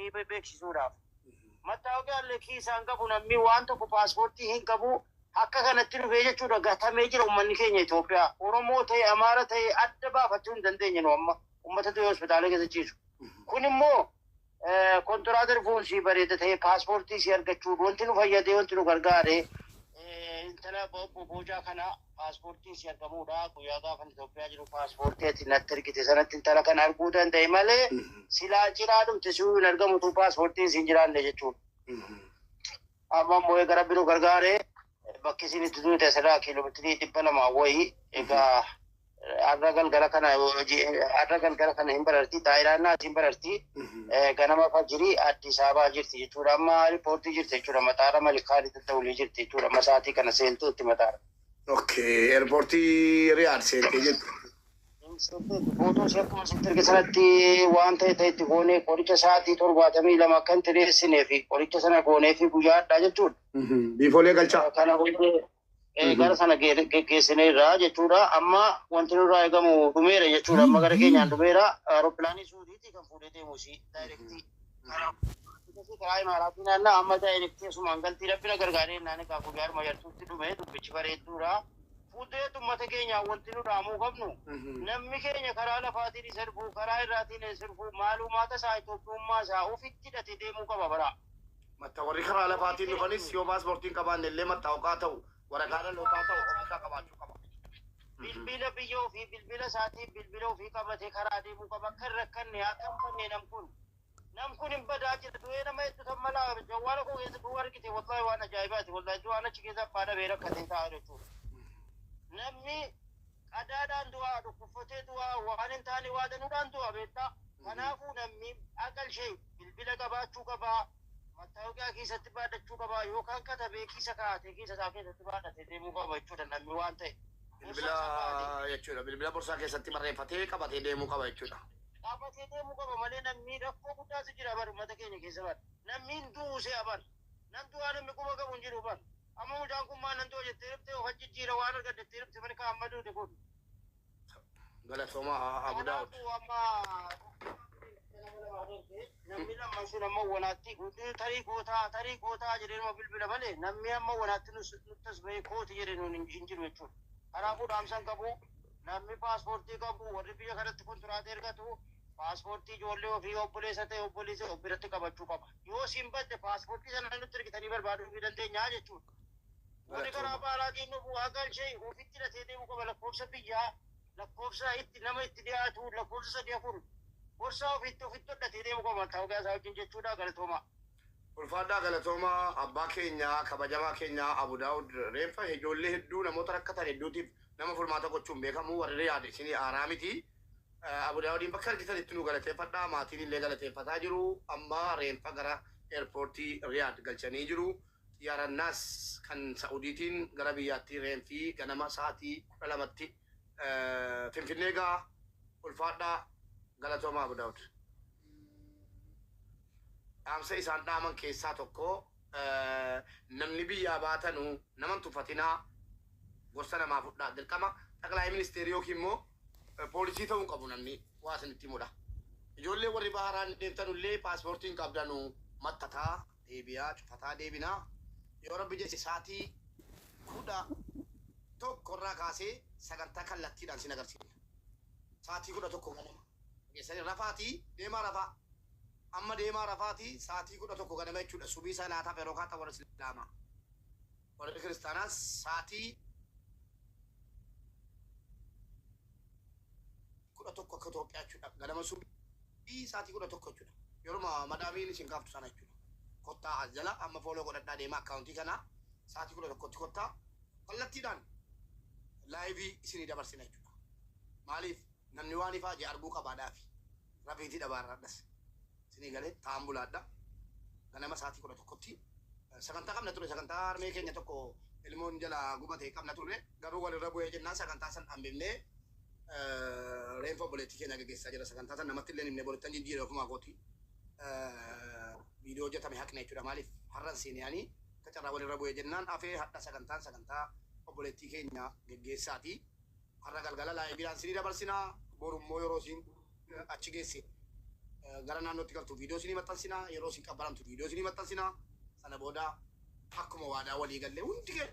namni beeksisuudhaaf. Mattaawqaan lekkii isaan qabu namni waan tokko paaspoortii hin qabu akka kanatti dhufee jechuudha gatamee jira uummanni keenya Itoophiyaa. Oromoo ta'e Amaara ta'e adda baafachuu hin dandeenye nu amma uummata ta'e hospitaala keessa ciisu. Kun immoo kontiraatar fuulsii bareeda ta'e paaspoortii si argachuu wanti nu fayyadee wanti nu gargaare intala boojaa kana paaspoortii si argamuudha guyyaa gaafa Itoophiyaa jiru paaspoortii ati natti ergite sanatti intala kana arguu danda'e malee silaa ciraa dhumte si'uu hin argamu tu paaspoortiin si hin jiraanne jechuudha. Amma immoo gara biroo gargaare bakki isin itti duute asirraa kiiloomeetirii 200 wayii egaa arra galgala kana hin bararti daa'iraan naas hin bararti ganama fajirii Addis Ababaa jirti jechuudha amma riippoortii jirti jechuudha mataara malikaanii tatta'ulii jirti jechuudha masaatii kana seentuutti mataara. Okay, airportii Riyaad seentee jirtu. Footoo ishee akkuma sitti erge sanatti waan ta'e itti goonee qoricha sa'aatii 72 akka hin tireessinee fi qoricha sana goonee fi guyyaa addaa jechuudha. Biifoolee galchaa. Kana booddee gara sana geggeessineerra jechuudha. Amma wanti nurraa eegamu dhumeera jechuudha. Amma gara keenyaan dhumeera. Aeropilaanii Suudiitii kan fuudhee deemu ishii daayirektii. Karaa imaaraatii naannaa amma daayirektii asumaan galtii rabbina gargaaree naannoo egaa guyyaa arma yartuutti dhume dubbichi bareedduudha. Fuudhee uummata keenyaan wanti nu dhaamuu qabnu namni keenya karaa lafaatiin sirbu karaa irraatiin sirbu maalumaata isaa Itoophiyummaa isaa ofitti hidhatee deemuu qaba bara. Matta warri karaa lafaatiin dhufanis yoo paaspoortiin qabaanne illee mattaawqaa ta'u waraqaa dhalootaa ta'u ofiisaa qabaachuu qaba. Bilbila biyya ofii bilbila isaatiin bilbila ofii qabatee karaa deemuu qaba akka hin rakkanne akka hin banne namkun hin badaa jira du'ee nama hedduu tan malaa jawwaala koo keessa du'uu argite wallahi waan ajaa'ibaati wallahi waan achi keessa abbaa dhabee rakkatee ta'a jechuudha. Namni qadaadhaan du'aa dhukkubfatee du'aa waan hin taane waadanuudhaan du'a beektaa. Kanaafuu namni aqalshee bilbila qabaachuu qabaa. Mattaawqaa keessatti baadhachuu qabaa yookaan katabee kiisa kaa'atee kiisa isaa keessatti baadhatee deemuu qaba jechuudha namni waan ta'e. Bilbila jechuudha bilbila borsaa keessatti barreeffatee qabatee deemuu qaba jechuudha. Qabatee deemuu qaba malee namni rakkoo guddaatu jira bara uummata keenya keessa bara. Namni hin duusee aban. Nam du'aa namni quba qabu hin jiru bara. Amma mucaan kun maan nan du'a jettee dhufte of jijjiira waan argattee dhufte mani kaan amma duute kun. Galatooma Abu Daawud. Namni lamman sun amma wanaatti tarii gootaa jedhee nama bilbila malee namni amma wanaatti nuttas bahee kooti jedhee nuun hin jiru jechuudha. Kanaafuu dhaamsan qabu namni paaspoortii qabu warri biyya kanatti kontiraata ergatu paaspoortii ijoollee ofii obboleessa ta'e obboleessa biratti qabachuu qaba. Yoo siin badde paaspoortii sana nutti ergitanii barbaaduu fi dandeenyaa jechuudha. Wani karaa baaraatiin dhufu aqalshee ofitti hidhatee deemuu qaba lakkoofsa biyyaa lakkoofsa itti nama itti dhiyaatu lakkoofsa 3-4 gorsaa ofitti hidhatee deemuu qaba mattaawqaa isaa wajjin jechuudha galatooma. Ulfaadhaa galatooma abbaa keenya kabajamaa keenya Abu Daawud reeffa ijoollee hedduu namoota rakkatan hedduutiif nama furmaata gochuun beekamu warri Riyaad isinii aaraa miti. Abu Daawudiin bakka argitanitti nu galateeffadhaa maatiin illee galateeffataa jiru amma reeffa gara eerpoortii Riyaad galchanii jiru. Xiyyaarrannaas kan Saa'udiitiin gara biyyaatti reeffii ganama sa'aatii 12tti Finfinnee gaa ulfaadhaa galatooma Abu Daawud. Dhaamsa isaan dhaaman keessaa tokko namni biyyaa baatanu naman tuffatinaa gorsa namaa fudhaa dirqama xaqilaa ministeerii yookiin immoo poolisii ta'uu qabu namni waa isinitti himudha. Ijoollee warri baharaan deemtanullee paaspoortiin qabdanu mattataa deebi'aa cufataa deebinaa yoo rabbi jedhe sa'aatii 11 kaasee sagantaa kallattiidhaan sin agarsiisa. Sa'aatii 11 ganama. Geessanii rafaatii deemaa rafaa. Amma deemaa rafaatii sa'aatii 11 ganama jechuudha. Subii salaataaf yeroo kaata warra Islaamaa. Warri Kiristaanaas sa'aatii 11 akka Itoophiyaa jechuudha. Ganama subii sa'aatii 11 jechuudha. Yeroo madaamiin isin gaaftu sana jechuudha. Kottaa as jala amma fooloo godhadhaa deemaa akkaawuntii kana sa'aatii 11tti kottaa kallattiidhaan laayivii isinii dabarsina jechuudha. Maaliif namni waan ifaa jee arguu qabaadhaafi rafiitii dhabaarraadhas isinii galee ta'an bulaadha. Ganama sa'aatii 11tti sagantaa qabna ture sagantaa harmee keenya tokko ilmoon jala gubatee qabna ture garuu walirra bu'ee jennaan sagantaa san hambifnee reenfa obboleettii keenya gaggeessaa jira sagantaa san namatti illee himnee bolettan jijjiiree ofumaa kooti. Video hojjetame haqne jechuudha maaliif har'an seenanii kacarraa walirra bu'ee jennaan afee hadha sagantaa obboleettii keenya gaggeessaati. Har'a galgala laayiviidhaan sinii dabarsinaa borummoo yeroo siin achi geesse gara naannootti galtu viidiyoo isinii maxxansinaa yeroo isin qabbaramtu viidiyoo isinii maxxansinaa sana booda akkuma waadaa walii gallee hundi kee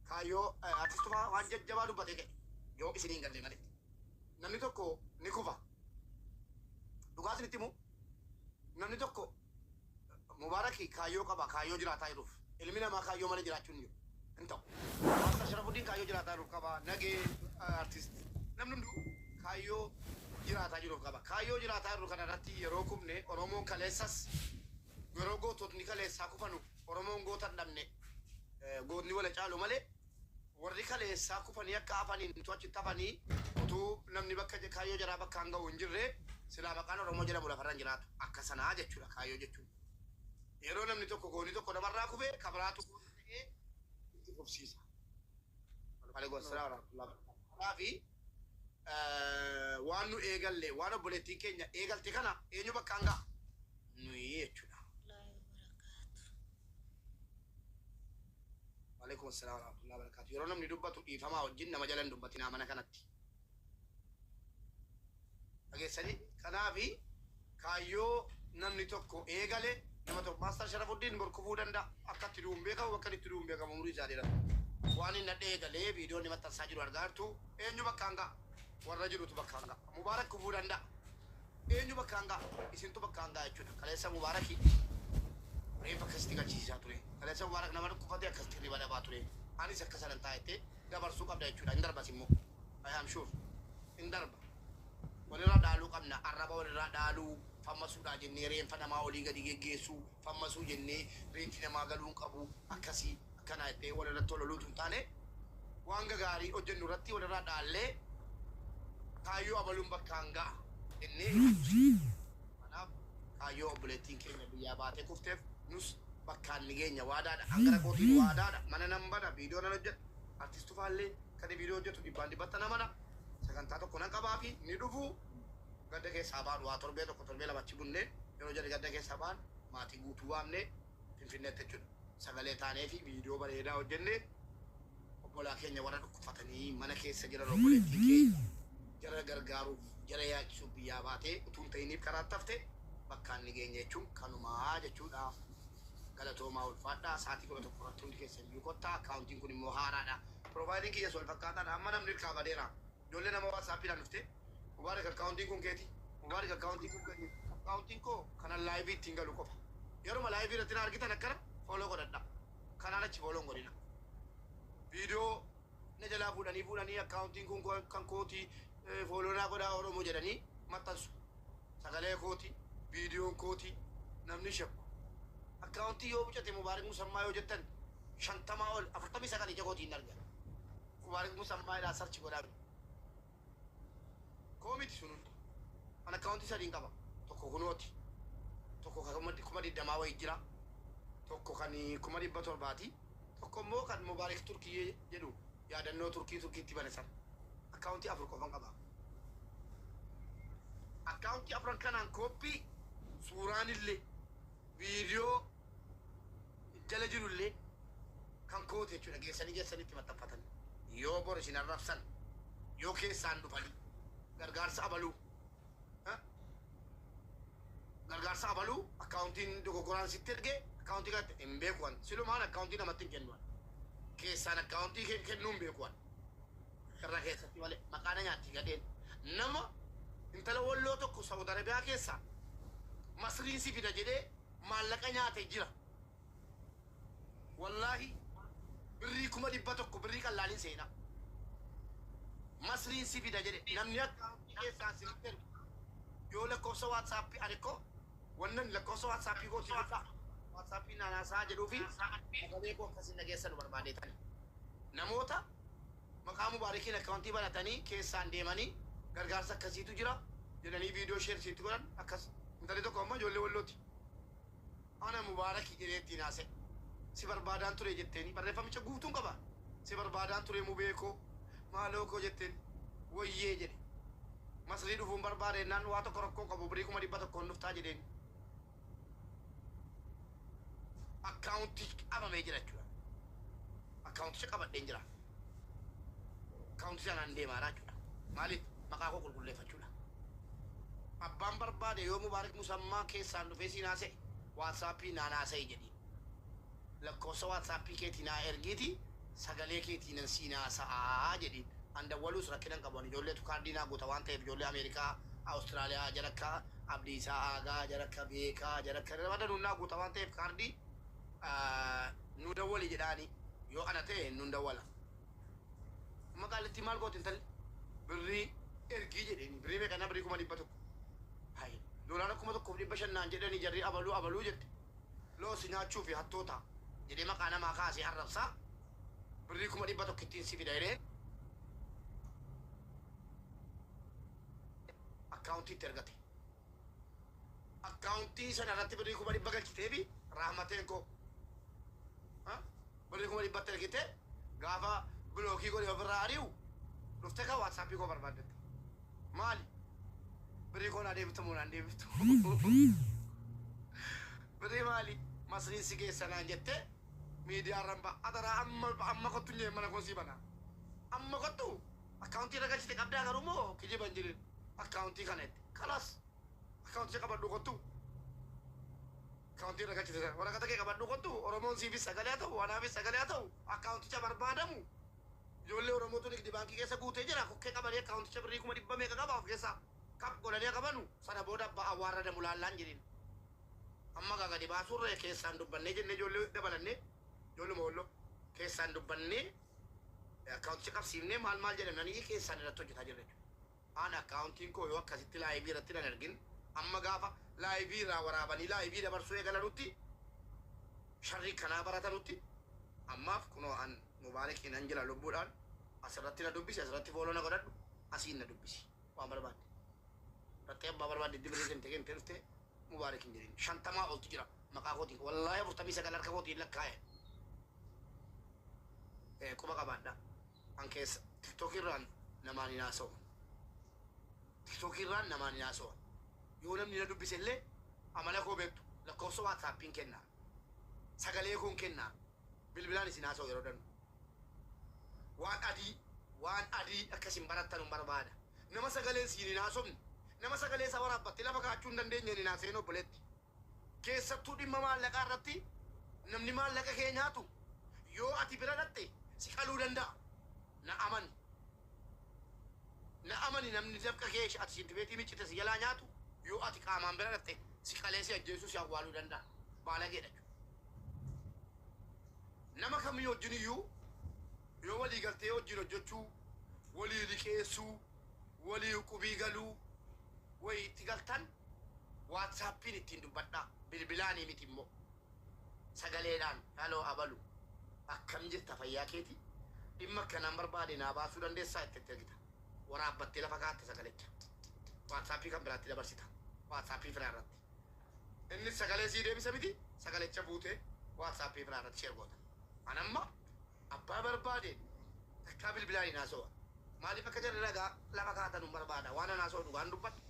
kaayyoo artistuma waan jajjabaa dubbate kee yoo isiniin galle malee namni tokko ni kufa dhugaa isinitti himu namni tokko Mubaaraki kaayyoo qaba kaayyoo jiraataa jiruuf ilmi namaa kaayyoo malee jiraachuu hin jiru hin ta'u Master Sharafuddin kaayyoo jiraataa jiruuf qaba nagee artist namni hunduu kaayyoo jiraataa jiruuf qaba kaayyoo jiraataa jiru kana irratti yeroo kumne Oromoon kaleessas yeroo goototni kaleessaa kufanu Oromoon goota hin dhabne gootni wala caalu malee warri kaleessaa kufanii akka hafaniin utuu achitti hafanii utuu namni bakka kaayyoo jaraa bakka hanga hin jirre silaa maqaan Oromoo jedhamu lafarra hin jiraatu akka sanaa jechuudha kaayyoo jechuudha. Yeroo namni tokko gooni tokko namarraa kufee kabiraatu ta'ee itti fufsiisa. Kanaaf waan nu eegalle waan obboleettiin keenya eegalte kana eenyu bakka hangaa nuyi jechuudha. Waalaikum salaam wa rahmatullahi wa barakatuh. Yeroo namni dubbatu dhiifamaa wajjin nama jalan dubbatinaa mana kanatti. Dhageessanii kanaaf kaayyoo namni tokko eegale nama tokko Master Sharafuddin borkufuu danda'a akkatti du'uun beekamu bakka itti du'uun beekamu umurii isaa dheeratu. Waan inni eegalee viidiyoon inni maxxansaa jiru argaa jirtu eenyu bakka hangaa warra jirutu bakka hangaa Mubaarak kufuu danda'a eenyu bakka hangaa isintu bakka hangaa jechuudha. Kaleessa Mubaaraki reef akkasitti galchiisaa ture kaleessa Mubaarak nama dhukkufate akkasitti riba dhabaa ture anis akka sanan taa'ettee dabarsuu qabda jechuudha. Hin darbas immoo I am sure hin darba walirraa dhaaluu qabna arraba walirraa dhaaluu fammasudha jennee reenfa namaa olii gadi geggeessuu fammasuu jennee reenfi namaa galuun qabu akkasii akkana jettee walirratti ololuutu hin taane waan gaarii hojjennu irratti walirraa dhaallee kaayyoo abaluun bakka hangaa jennee kanaaf kaayyoo obboleettiin keenya biyyaa baatee kufteef nus bakkaan ni geenya waadaadha hangara kootiin waadaadha mana nan bana viidiyoo nan hojjedha artistufaallee kan viidiyoo hojjetu dhibbaan dibbatta namana sagantaa tokko nan qabaa fi ni dhufuu gadda keessaa baan waa torbee tokko torbee lamachi bunne yeroo jedhe gadda keessaa baan maatii guutuu waamne Finfinneetti jechuudha. Sagalee taanee fi viidiyoo bareedaa hojjenne obbolaa keenya warra dhukkufatanii mana keessa jiran obboleettii keenya jara gargaaruuf jara yaachisuuf biyyaa baatee utuu hin ta'iniif karaa tafte bakkaan ni geenya jechuun kanumaa jechuudha. Galatoomaa ulfaadhaa sa'aatii 11 irratti hundi keessan iyyuu kottaa akkaawuntiin kun immoo haaraadha. Piroofaayiliin kiyya sol fakkaataadha amma namni hirkaa badeera. Ijoollee nama waatsaappiidhaan dhuftee Mubarak akkaawuntiin kun keeti Mubarak akkaawuntiin kun keeti akkaawuntiin koo kanan laayivii ittiin galu qofa yeruma laayivii irratti na argitan akkana fooloo godhadha kanaan achi fooloon godhina viidiyoo na jalaa fuudhanii akkaawuntiin kun kan kooti fooloo naa godhaa Oromoo jedhanii maxxansu sagalee kooti viidiyoon kooti namni shakku akkaawuntii yoo bucate Mubarak Musammaa yoo jettan 50 ol 49 ija kootiin arga Mubarak Musammaa idhaa sarchi godhaa komiti sunutti an akkaawuntii sadiin qaba tokko kunooti tokko kan kuma digdamaa wayii jira tokko kan 1700 tokko immoo kan Mubaarak Turkii jedhu yaadannoo turkiitti bane sana akkaawuntii 4 qofan qaba akkaawuntii 4 kanaan kooppii suuraan illee viidiyoo jala jirullee kan kooti jechuudha geessanitti maxxanfatan yoo bor isin arrabsan yoo keessaan dhufanii gargaarsa abaluu akkaawuntiin dogoggoraan sitti ergee akkaawuntii kanatti hin beekuwan silumaan akkaawuntii namatti hin kennuwan keessaan akkaawuntii kennuu hin beekuwan irra keessatti malee maqaana nyaatti gadheen nama intala walloo tokko Saawud Arabiyaa keessaa masriin si fida jedhee maallaqa nyaate jira wallaahi birrii 100 birrii qallaaliin seenaa masriin si fida jedhe namni akkaawuntii keessaa sinitti ergu yoo lakkoofsa waatsaappii ariko wannan lakkoofsa waatsaappii gootii fudhaa waatsaappii naanaasaa jedhuu fi sagalee koo akkasiin dhageessan barbaadeetani namoota maqaa Mubaarakiin akkaawuntii banatanii keessaan deemanii gargaarsa akkasiitu jira jedhanii viidiyoo sheersiitti godhan akkas intalli tokko ammoo ijoollee wallooti ana Mubaarakii jedheetti naase si barbaadaan ture jetteeni barreeffamicha guutuun qaba si barbaadaan ture mubeekoo maaloo koo jetteen wayyee jedhe masrii dhufuun barbaadennaan waa tokko rakkoo qabu birrii 100 nuftaa jedheen akkaawuntii qabamee jira jechuudha akkaawunticha qabadheen jira akkaawuntii sanaan deemaadha jechuudha maaliif maqaa koo qulqulleeffachuudha abbaan barbaade yoo mubaarak musammaa keessaan dhufee siinaa se'e waatsaappii naanaa se'e jedhi lakkoofsa waatsaappii keetii naa ergiiti sagalee keetii nan siinaa sa'aa jedhi andawwaluus rakkinan qaban ijoolleetu kaardii naa guuta waan ta'eef ijoollee Ameerikaa Awustiraaliyaa jarakka Abdiisaa Aagaa jarakka Beekaa jarakka ramadan naa guuta waan ta'eef kaardii nu dawwali jedhaani yoo ana ta'e nu dawwala maqaalitti maal gootin tal birrii ergii jedheni birrii meeqa na birrii 100 hay doolaara 1,500 jedhani jarri abaluu jette loos nyaachuu fi hattoota jedhee maqaa namaa kaasee arrabsaa birrii 100 ittiin si fida jedheen akkaawuntiitti ergate akkaawuntii sana irratti birrii 100 galchiteefi rahmateen koo birrii 100 ergite gaafa bilookii godhe ofirraa ari'u dhufte ka waatsaappii koo barbaadette maali birrii koo naa deebiftu moo naan deebiftu birrii maali masriin si keessa naan jette miidiyaa ramba adara amma kottu nyee mana koo si bana amma kottu akkaawuntii irra galchite qabdaa garuu moo kijiban jirin akkaawuntii kanetti kalas akkaawuntii qabadhu kottu akkaawuntii irra galchite waraqata kee qabadhu kottu oromoon siifis sagalee haa ta'u wanaafis sagalee haa ta'u akkaawunticha barbaadamu ijoollee oromootu nigdi baankii keessa guutee jira kokkee qabanii akkaawunticha birrii 100 meeqa qaba of keessaa kap godhanii qabanu sana booda awwaarra damu laallaan jedhin amma gadi baasurree keessaan dubbannee jennee ijoollee dabalannee ijoollee moollo keessaan dubbannee akkaawunticha qabsiifnee maal jedhamnanii keessaan irratti hojjetaa jirre aan akkaawuntiin koo yoo akkasitti laayivii irratti nan ergin amma gaafa laayivii irraa waraabanii laayivii dabarsuu eegalanutti sharrii kanaa baratanutti ammaaf kunoo an mubaarakiin an jira lubbuudhaan asirratti na dubbisi asirratti fooloo na godhadhu asiin na dubbisi waan barbaadde rattee abbaa barbaadde dibiree kente dhuftee mubaarakiin jedhin 50 oltu jira maqaa kootiin wallaahi 49 harka kootiin lakkaa'e quba qabaadha an keessa tiktookirraan namaan hin haasa'u tiktookirraan namaan hin haasa'u yoo namni na dubbise illee amala koo beektu lakkoofsa waatsaappiin kennaa sagalee koon kennaa bilbilaan isin haasa'u yeroo danuu waan adii akkasin barattan hin barbaada nama sagalee siin hin haasofne nama sagalee isaa waraabbatte lafa kaachuu hin dandeenye hin haaseen obboleetti keessattuu dhimma maallaqaa irratti namni maallaqa kee nyaatu yoo ati bira dhatte si qaluu danda'a na amani namni dafqa kee ati sintibeetii miccite si jalaa nyaatu yoo ati qaamaan bira dhatte si qalee si ajjeesuu si awwaaluu danda'a baalageedha nama kamii wajjin iyyuu yoo walii galtee wajjin hojjechuu walii liqeessuu walii qubii galuu wayi itti galtan waatsaappiin ittiin dubbadhaa bilbilaanii miti immoo sagaleedhaan haaloo abalu akkam jirta fayyaa keeti dhimma akkanaan barbaade naa baasuu dandeessaa itti ergita waraabbattee lafa kaatte sagalecha waatsaappii kan biraatti dabarsita waatsaappii firaa irratti innis sagalee sii deebisa miti sagalecha buutee waatsaappii firaa irratti sheergoota anamma abbaa barbaade takkaa bilbilaanii naaso'a maaliif akka jarri ragaa lafa kaatan hin barbaada waan naasoo dhugaan dubbadhu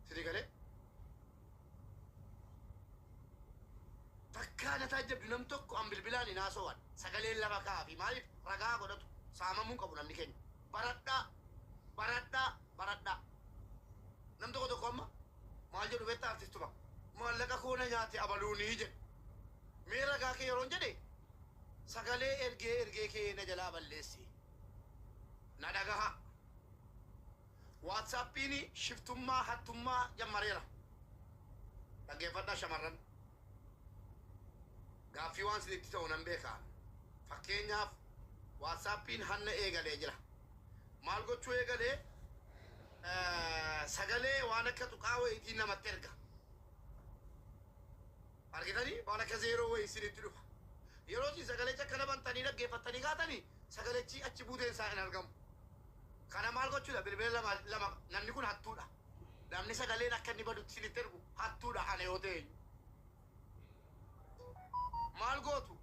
sidii galee takkaa na taajjabdu nam tokko an bilbilaanii naaso'an sagaleen lafa kaafi maaliif ragaa godhatu saamamuu qabu namni keenya baradhaa nam tokko amma maal jedhu beektaa artistuma maallaqa koona nyaate abaluunii jedhe mee ragaa kee yeroon jedhe sagalee ergee kee na jalaa balleessi na dhagaha waatsaappiin shiftummaa hattummaa jammareera dhaggeeffadhaa shamarran gaaffii waan sinitti ta'u nan beekaa fakkeenyaaf waatsaappiin hanna eegalee jira maal gochuu eegalee sagalee waan akka tuqaa wayitii namatti erga argitanii waan akka zeeroo wayii sinitti dhufa yeroo isin sagalee akkana bantanii dhaggeeffattanii kaatanii sagalechi achi buuteen isaa hin argamu kana maal gochuudha bilbila lama namni kun hattuudha namni sagaleen akka inni badutti sinitti ergu hattuudha ana yoo ta'e maal gootu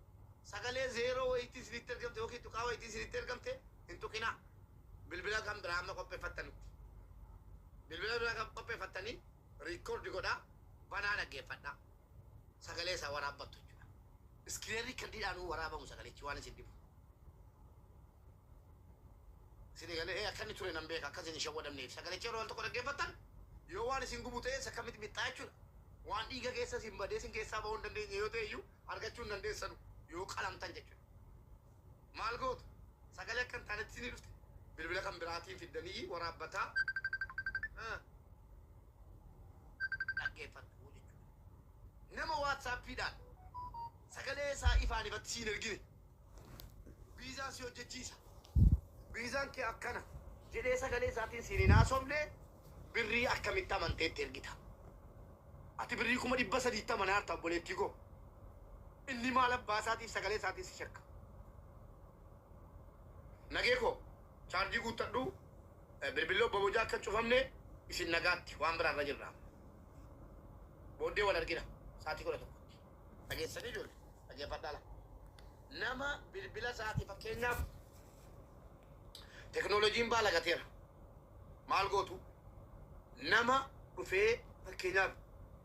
sagalee zeeroo wayitii sinitti ergamte yookiin tuqaa wayitii sinitti ergamte hin tuqinaa bilbila kan biraa amma qopheeffattanitti bilbila biraa kan qopheeffattanii riikoordi godhaa banaa dhaggeeffadhaa sagalee isaa waraabbattu jechuudha iskiriinii kan diidhaanuu waraabamu sagalechi waan isin dhibu sini galee akkanni ture nan beeka akkasin shawwadamneef sagalee yeroo wal tokko dhaggeeffatan yoo waan isin gubu ta'e akkamitti bixxaa jechuudha waan dhiiga keessa isin badee isin keessaa bahuu hin dandeenye yoo ta'e iyyuu argachuu hin dandeessanu yoo qalamtan jechuudha maal gootu sagalee akkan taanetti isinii dhufte bilbila kan biraatiin fiddanii waraabbataa dhaggeeffatu jechuudha nama waatsaappiidhaan sagalee isaa ifaan ifatti siin ergine biizaan si hojjechiisa biizaan kee akkana jedhee sagalee isaatiin siin hin haasofne birrii akkamitti amanteetti ergita ati birrii 300 manaa harta obboleettii koo inni maal abbaa isaatiif sagalee isaatiin si shakka nagee koo chaarjii guuttadhu bilbiloo bobojaa akka cufamne isin nagaatti waan biraarra jirra booddee wal argina saatii 11 dhageessanii ijoollee dhaggeeffadhaa nama bilbila isaatii fakkeenyaaf teknooloojiin baala gateera maal gootu nama dhufee fakkeenyaaf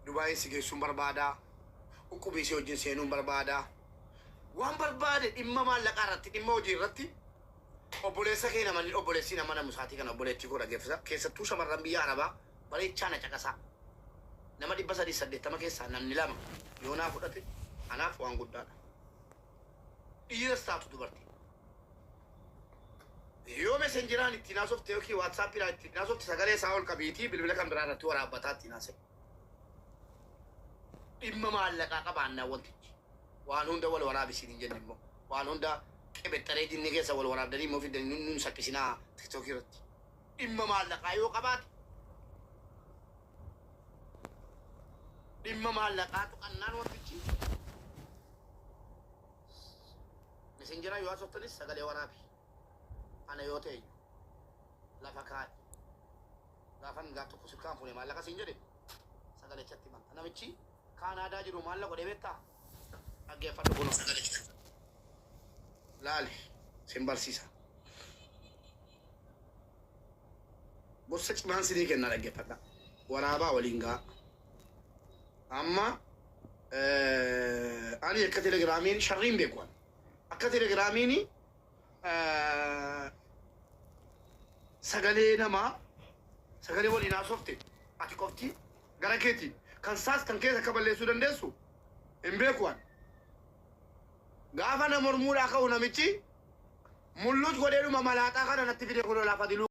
Dubaayii si geessuun barbaadaa ukkubii si wajjin seenuun barbaadaa waan barbaade dhimma maallaqaa irratti dhimma hojii irratti obboleessa kee namani obboleessi nama namu saatii kana obboleettii koo dhaggeeffisa keessattuu shamarran biyya arabaa bareechaa na caqasaa nama 380 keessaa namni 2 yoo naa fudhate anaaf waan guddaadha dhiiras taatu dubartii yoo messengeraan itti naasofte yookiin waatsaappiidhaan itti naasofte sagalee isaa ol qabiitii bilbila kan biraa irratti waraabbataa itti naase dhimma maallaqaa qabaannaa wantichi waan hunda wal waraabisiin hin jenne immoo waan hunda qebexxaree dinni keessa wal waraabdanii immoo fidanii nun saphisinaa tiktookii irratti dhimma maallaqaa yoo qabaate dhimma maallaqaa tuqannaan wantichi messengeraa yoo haasoftanis sagalee waraabi ana yoo ta'e lafa kaa'e gaafan gaaf tokko sirkaan fuune maallaqa siin jedhe sagalechatti manta namichi kaanaadaa jiru maallaqa godhee beektaa dhaggeeffadhu kun sagalecha laali sin barsiisa gosa cimaan sinii kenna dhaggeeffadha waraabaa waliin gaa amma ani akka telegiraamiin sharriin beekuwan akka telegiraamiini sagalee namaa sagalee waliin haasofte ati qofti gara keetii kan saas kan keessa akka balleessuu dandeessu hin beekuwan gaafa na mormuudhaa ka'u namichi mul'uus godheedhuma malaaxaa kana natti fide kun lafa diluu